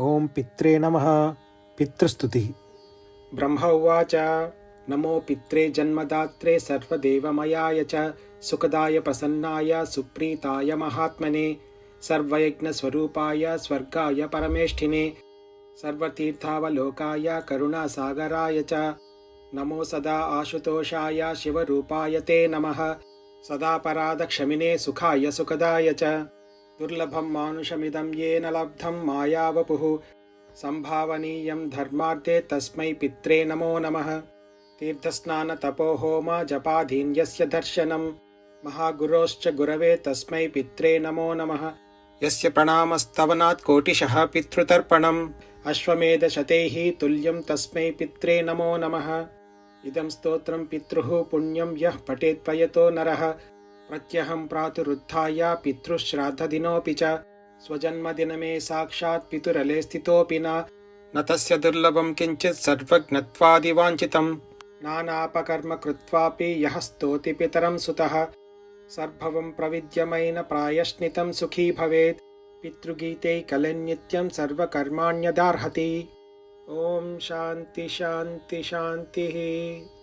ओं पित्रे नमः। पितृस्तुतिः। ब्रह्म उवाच नमो पित्रे जन्मदात्रे सर्वदेवमयाय च सुखदाय प्रसन्नाय सुप्रीताय महात्मने सर्वयज्ञस्वरूपाय स्वर्गाय परमेष्ठिने सर्वतीर्थावलोकाय करुणासागराय च नमो सदा आशुतोषाय शिवरूपाय ते नमः सदा परादक्षमिने सुखाय सुखदाय च दुर्लभं मानुषमिदं येन लब्धं मायावपुः संभावनीयं धर्मार्थे तस्मै पित्रे नमो नमः। तीर्थस्नान तपोहोम जपाधीन्यस्य दर्शनं महागुरोश्च गुरवे तस्मै पित्रे नमो नमः। यस्य प्रणामस्तवनात् कोटिशः पितृतर्पणम् अश्वमेधशतैः तुल्यं तस्मै पित्रे नमो नमः। इदं स्तोत्रं पितृः पुण्यं यः पठेत् प्रयतो नरः प्रत्यहं प्रातरुत्थाय पितृश्राद्धदिनोऽपि च स्वजन्मदिनमे साक्षात् पितुरले स्थितोऽपि न तस्य दुर्लभं किञ्चित् सर्वज्ञत्वादिवाञ्छितं नानापकर्म कृत्वापि यः स्तोति पितरं सुतः सर्वं प्रविद्यमेन प्रायश्चितं सुखी भवेत् पितृगीते कलन्नित्यं सर्वकर्माण्यदार्हति। ओम शान्ति शान्ति शान्तिः।